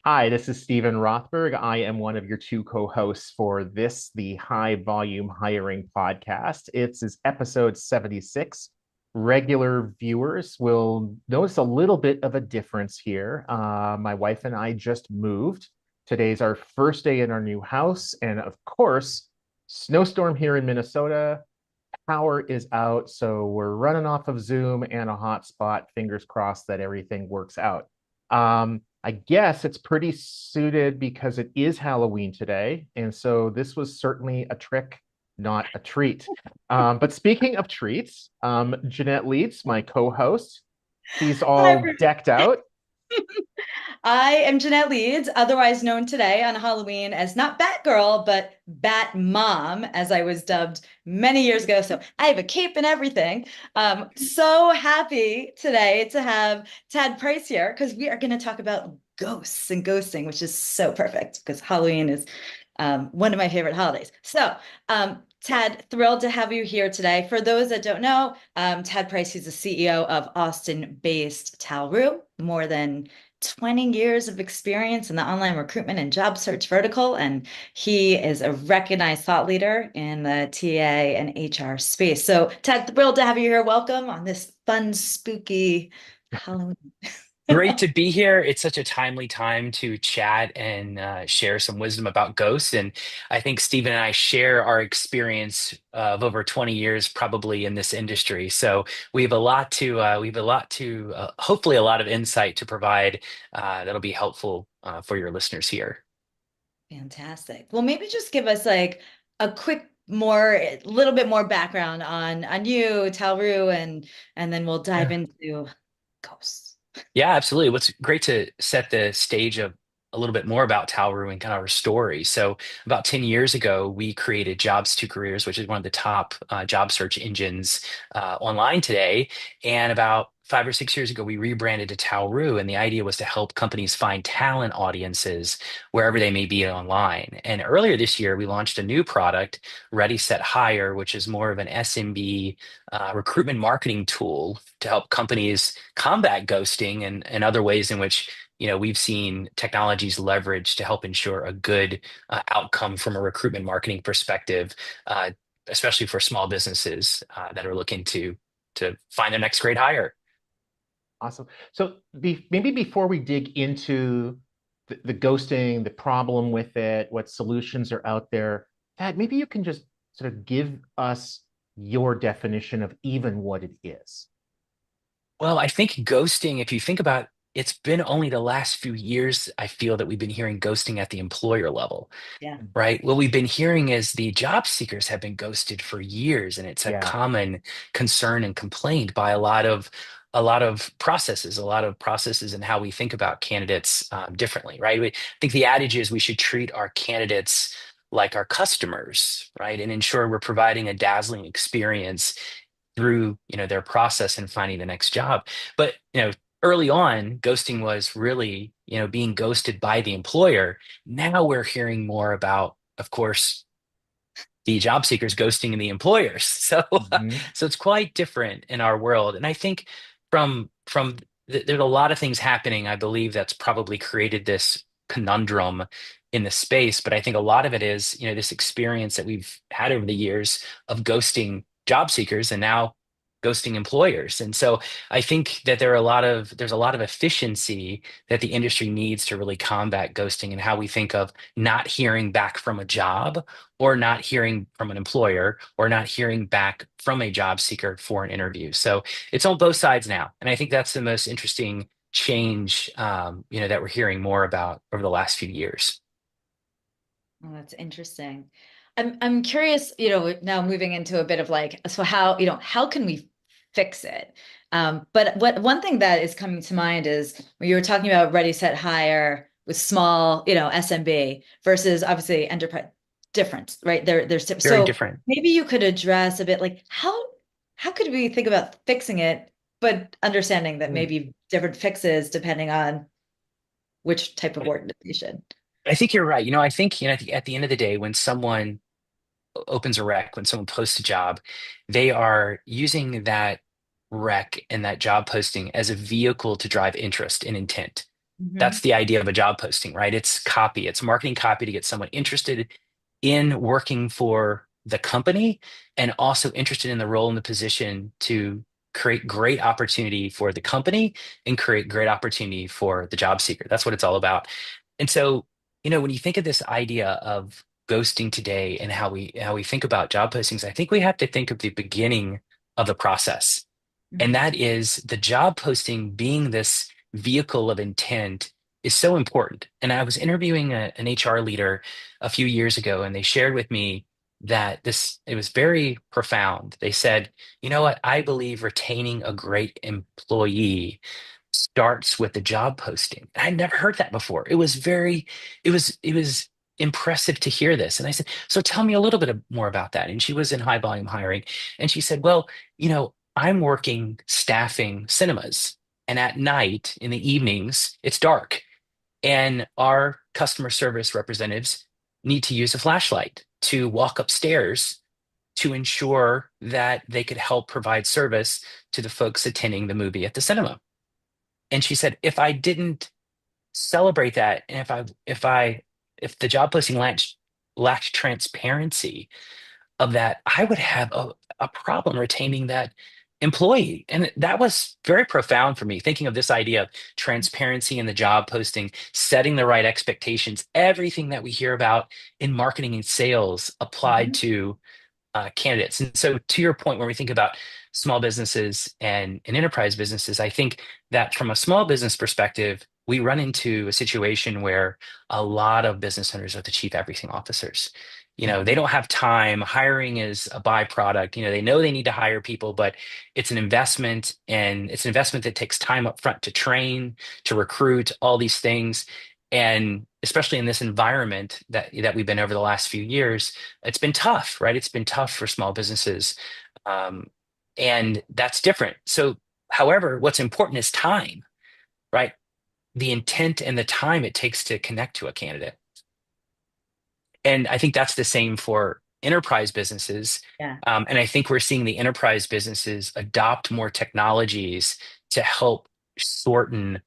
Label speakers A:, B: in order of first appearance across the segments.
A: Hi, this is Stephen Rothberg. I am one of your two co-hosts for this, the High Volume Hiring Podcast. It's episode 76. Regular viewers will notice a little bit of a difference here. My wife and I just moved. Today's our first day in our new house, and of course, snowstorm here in Minnesota. Power is out, so we're running off of Zoom and a hotspot. Fingers crossed that everything works out. I guess it's pretty suited because it is Halloween today, and so this was certainly a trick, not a treat. But speaking of treats, Jeanette Leeds, my co-host, she's
B: Hi,
A: all
B: everyone.
A: decked out.
B: I am Jeanette Leeds, otherwise known today on Halloween as not Batgirl, but Bat Mom, as I was dubbed many years ago. So I have a cape and everything. So happy today to have Tad Price here because we are going to talk about ghosts and ghosting, which is so perfect because Halloween is one of my favorite holidays. So, Tad, thrilled to have you here today. For those that don't know, Tad Price, he's the CEO of Austin-based Talroo, more than 20 years of experience in the online recruitment and job search vertical. And he is a recognized thought leader in the TA and HR space. So, Tad, thrilled to have you here. Welcome on this fun, spooky Halloween.
C: Great to be here. It's such a timely time to chat and share some wisdom about ghosts. And I think Stephen and I share our experience of over 20 years probably in this industry. So we have a lot to hopefully a lot of insight to provide that'll be helpful for your listeners here.
B: Fantastic. Well, maybe just give us like a quick little bit more background on you, Talroo, and then we'll dive into ghosts.
C: Yeah, absolutely. What's great to set the stage of a little bit more about Talroo and kind of our story. So, about 10 years ago, we created Jobs to Careers, which is one of the top job search engines online today. And about 5 or 6 years ago, we rebranded to Talroo. And the idea was to help companies find talent audiences wherever they may be online. And earlier this year, we launched a new product, Ready, Set, Hire, which is more of an SMB recruitment marketing tool to help companies combat ghosting and other ways in which we've seen technologies leveraged to help ensure a good outcome from a recruitment marketing perspective, uh, especially for small businesses that are looking to find their next great hire.
A: Awesome. So maybe before we dig into the ghosting, the problem with it, what solutions are out there, Pat, maybe you can just sort of give us your definition of even what it is.
C: Well, I think ghosting, if you think about it's been only the last few years, I feel that we've been hearing ghosting at the employer level.
B: Yeah.
C: Right. What we've been hearing is the job seekers have been ghosted for years, and it's a
A: Yeah.
C: common concern and complaint by a lot of processes in how we think about candidates differently. Right. I think the adage is we should treat our candidates like our customers, right, and ensure we're providing a dazzling experience through their process in finding the next job. But early on, ghosting was really being ghosted by the employer. Now we're hearing more about, of course, the job seekers ghosting the employers. So
A: Mhm.
C: so it's quite different in our world. And I think there's a lot of things happening, I believe, that's probably created this conundrum in the space. But I think a lot of it is this experience that we've had over the years of ghosting job seekers and now ghosting employers. And so I think that there's a lot of efficiency that the industry needs to really combat ghosting, and how we think of not hearing back from a job, or not hearing from an employer, or not hearing back from a job seeker for an interview. So it's on both sides now. And I think that's the most interesting change, that we're hearing more about over the last few years.
B: Oh, that's interesting. I'm curious, now moving into a bit of like, so how, how can we fix it? But what one thing that is coming to mind is when you were talking about ready, set, hire with small, SMB versus obviously enterprise difference, right?
C: Very
B: so
C: different.
B: maybe you could address a bit like how could we think about fixing it, but understanding that maybe different fixes depending on which type of organization.
C: I think you're right. I think, at the end of the day, when someone opens a rec, when someone posts a job, they are using that rec and that job posting as a vehicle to drive interest and intent.
B: Hmm.
C: That's the idea of a job posting, right? It's copy, it's marketing copy to get someone interested in working for the company and also interested in the role and the position to create great opportunity for the company and create great opportunity for the job seeker. That's what it's all about. And so, when you think of this idea of ghosting today and how we think about job postings, I think we have to think of the beginning of the process. And
B: Hmm.
C: that is the job posting being this vehicle of intent is so important. And I was interviewing an HR leader a few years ago, and they shared with me that it was very profound. They said, you know what? I believe retaining a great employee starts with the job posting. I'd never heard that before. It was impressive to hear this. And I said, so tell me a little bit more about that. And she was in high volume hiring. And she said, well, I'm working staffing cinemas. And at night, in the evenings, it's dark. And our customer service representatives need to use a flashlight to walk upstairs to ensure that they could help provide service to the folks attending the movie at the cinema. And she said, if I didn't celebrate that, and if the job posting lacked transparency of that, I would have a problem retaining that employee. And that was very profound for me, thinking of this idea of transparency in the job posting, setting the right expectations, everything that we hear about in marketing and sales applied
B: Hmm.
C: to candidates. And so, to your point, when we think about small businesses and enterprise businesses, I think that from a small business perspective, we run into a situation where a lot of business owners are the chief everything officers. They
A: Mhm.
C: don't have time. Hiring is a byproduct. They know they need to hire people, but it's an investment, and it's an investment that takes time up front to train, to recruit, all these things. And especially in this environment that we've been over the last few years, it's been tough, right? It's been tough for small businesses. Um, and that's different. So, however, what's important is time, right? The intent and the time it takes to connect to a candidate. And I think that's the same for enterprise businesses.
B: Yeah.
C: And I think we're seeing the enterprise businesses adopt more technologies to help shorten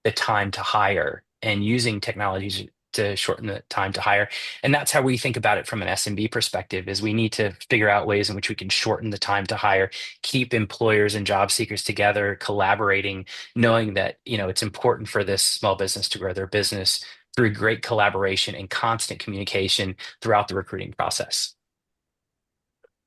C: the time to hire and using technologies to shorten the time to hire. And that's how we think about it from an SMB perspective is we need to figure out ways in which we can shorten the time to hire, keep employers and job seekers together, collaborating, knowing that, it's important for this small business to grow their business through great collaboration and constant communication throughout the recruiting process.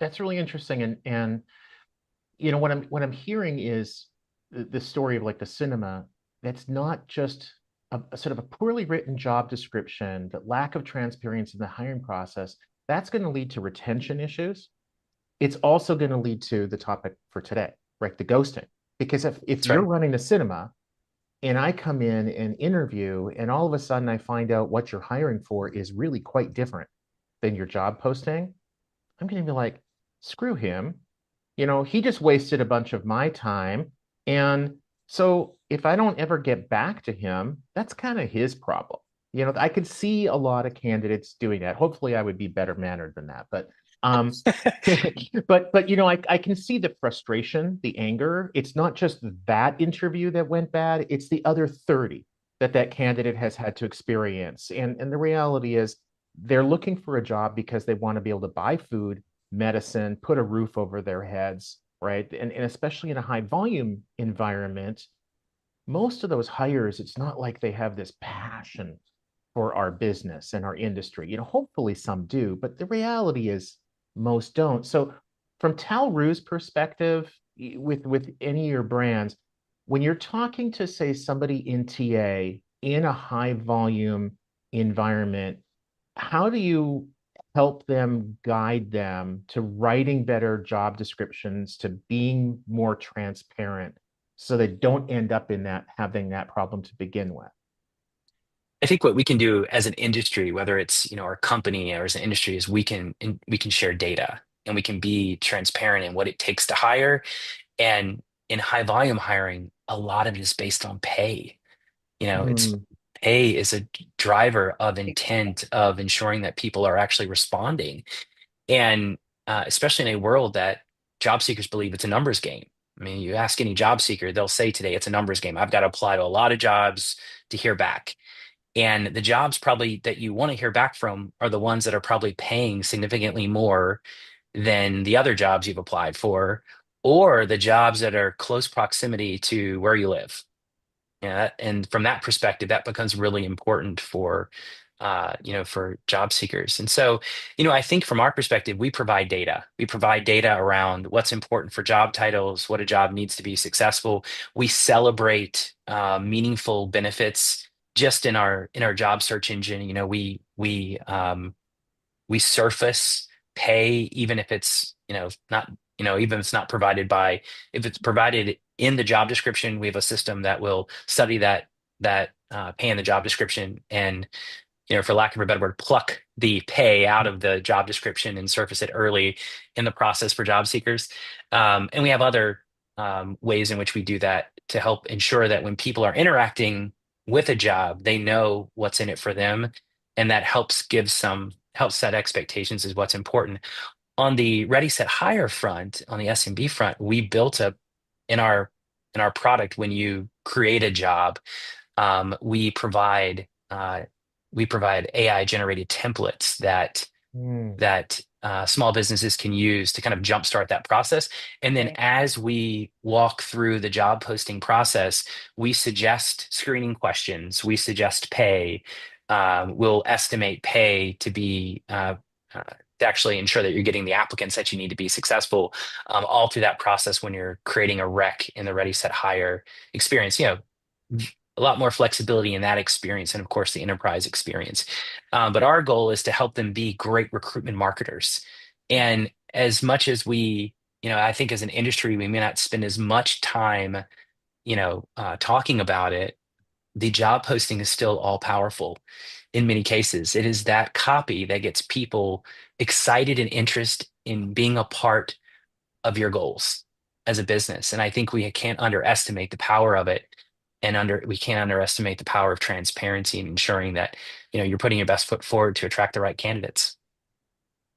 A: That's really interesting. And what I'm hearing is the story of like the cinema. That's not just a sort of a poorly written job description, that lack of transparency in the hiring process. That's going to lead to retention issues. It's also going to lead to the topic for today, right? The ghosting. Because if
C: That's
A: you're
C: right.
A: running a cinema and I come in and interview, and all of a sudden I find out what you're hiring for is really quite different than your job posting, I'm going to be like, screw him. He just wasted a bunch of my time. And so if I don't ever get back to him, that's kind of his problem. I could see a lot of candidates doing that. Hopefully I would be better mannered than that. Um, but I can see the frustration, the anger. It's not just that interview that went bad, it's the other 30 that candidate has had to experience. And the reality is they're looking for a job because they want to be able to buy food, medicine, put a roof over their heads, right? And especially in a high volume environment, most of those hires, it's not like they have this passion for our business and our industry. Hopefully some do, but the reality is most don't. So from Talroo's perspective, with any of your brands, when you're talking to say somebody in TA in a high volume environment, how do you help them guide them to writing better job descriptions, to being more transparent so they don't end up in that having that problem to begin with?
C: I think what we can do as an industry, whether it's our company or as an industry, is we can share data and we can be transparent in what it takes to hire. And in high volume hiring, a lot of it is based on pay. It's
A: Mm,
C: pay is a driver of intent of ensuring that people are actually responding. And especially in a world that job seekers believe it's a numbers game. I mean, you ask any job seeker, they'll say today it's a numbers game. I've got to apply to a lot of jobs to hear back. And the jobs probably that you want to hear back from are the ones that are probably paying significantly more than the other jobs you've applied for, or the jobs that are close proximity to where you live. Yeah, and from that perspective, that becomes really important for for job seekers. And so, I think from our perspective, we provide data. We provide data around what's important for job titles, what a job needs to be successful. We celebrate meaningful benefits just in our job search engine. We surface pay even if it's not even if it's not provided by if it's provided in the job description. We have a system that will study that pay in the job description and for lack of a better word, pluck the pay out of the job description and surface it early in the process for job seekers. And we have other ways in which we do that to help ensure that when people are interacting with a job, they know what's in it for them, and that helps set expectations is what's important. On the Ready Set Hire front, on the SMB front, we built up in our in our product when you create a job, um, we provide uh, we provide AI generated templates
A: Hmm.
C: that small businesses can use to kind of jumpstart that process. And then
B: Right.
C: as we walk through the job posting process, we suggest screening questions, we suggest pay, we'll estimate pay to actually ensure that you're getting the applicants that you need to be successful, all through that process when you're creating a rec in the Ready Set Hire experience. A lot more flexibility in that experience and of course the enterprise experience. But our goal is to help them be great recruitment marketers. And as much as I think as an industry, we may not spend as much time, talking about it. The job posting is still all powerful in many cases. It is that copy that gets people excited and interested in being a part of your goals as a business. And I think we can't underestimate the power of it. And we can't underestimate the power of transparency and ensuring that, you're putting your best foot forward to attract the right candidates.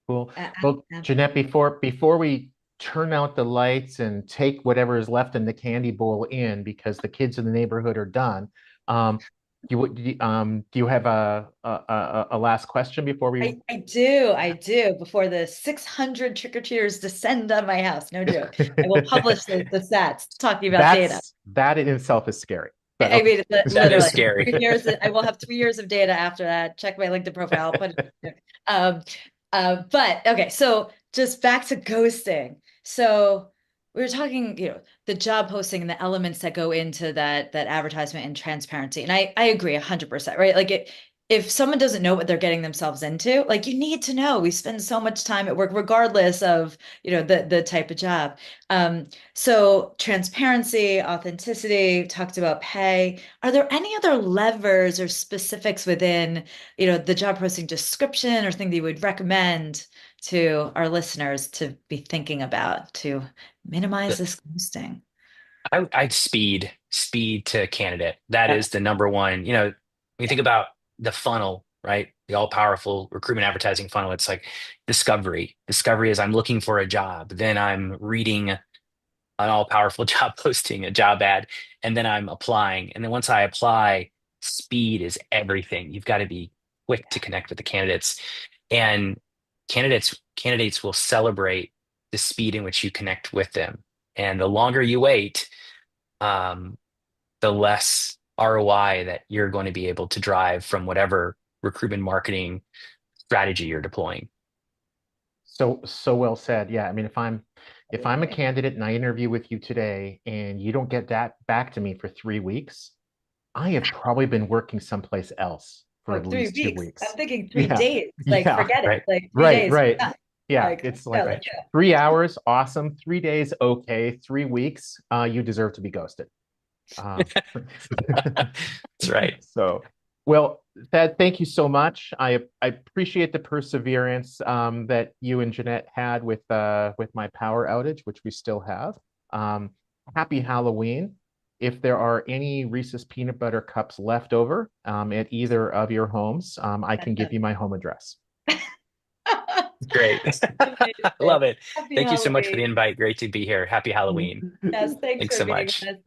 A: Cool.
B: A-
A: Well, Jeanette,
B: Absolutely.
A: before we turn out the lights and take whatever is left in the candy bowl in, because the kids in the neighborhood are done, do you have a last question before we?
B: I do. Before the 600 trick-or-treaters descend on my house. No joke. I will publish the stats talking about data.
A: That in itself is scary, but
B: I
A: okay.
B: mean,
C: That is
B: literally
C: scary.
B: 3 years. I will have 3 years of data after that. Check my LinkedIn profile. Put it. Um, but okay, so just back to ghosting. So we were talking, the job posting and the elements that go into that advertisement and transparency. And I agree 100%, right? Like if someone doesn't know what they're getting themselves into, like you need to know. We spend so much time at work, regardless of, the type of job. So transparency, authenticity, talked about pay. Are there any other levers or specifics within, the job posting description or thing that you would recommend to our listeners to be thinking about to minimize this ghosting?
C: I'd speed to candidate. That
A: Yeah.
C: is the number one. When you think about the funnel, right? The all-powerful recruitment advertising funnel, it's like discovery. Discovery is I'm looking for a job. Then I'm reading an all-powerful job posting, a job ad, and then I'm applying. And then once I apply, speed is everything. You've got to be quick to connect with the candidates. And candidates will celebrate the speed in which you connect with them. And the longer you wait, um, the less ROI that you're going to be able to drive from whatever recruitment marketing strategy you're deploying.
A: So well said. Yeah, I mean, if I'm a candidate and I interview with you today and you don't get that back to me for 3 weeks, I have probably been working someplace else for
B: Oh,
A: at
B: three
A: least two
B: weeks. I'm
A: weeks.
B: thinking three
A: Yeah,
B: days. Like,
A: yeah,
B: forget it.
C: Right.
B: Like three
A: right,
B: days.
A: right.
B: Yeah.
A: Yeah,
B: Like,
A: it's like
B: yeah,
C: Right.
A: 3 hours, awesome. 3 days, okay. 3 weeks, you deserve to be ghosted. Um,
C: That's right.
A: so, well, Thad, thank you so much. I appreciate the perseverance that you and Jeanette had with my power outage, which we still have. Um, Happy Halloween. If there are any Reese's peanut butter cups left over at either of your homes, I can give you my home address.
B: yeah.
C: Great.
B: Amazing.
C: Love it.
B: Happy
C: Thank you so much for the
B: Halloween.
C: invite. Great to be here. Happy Halloween.
B: Yes, thanks
C: Thanks
B: for
C: so
B: being with
C: much.
B: us.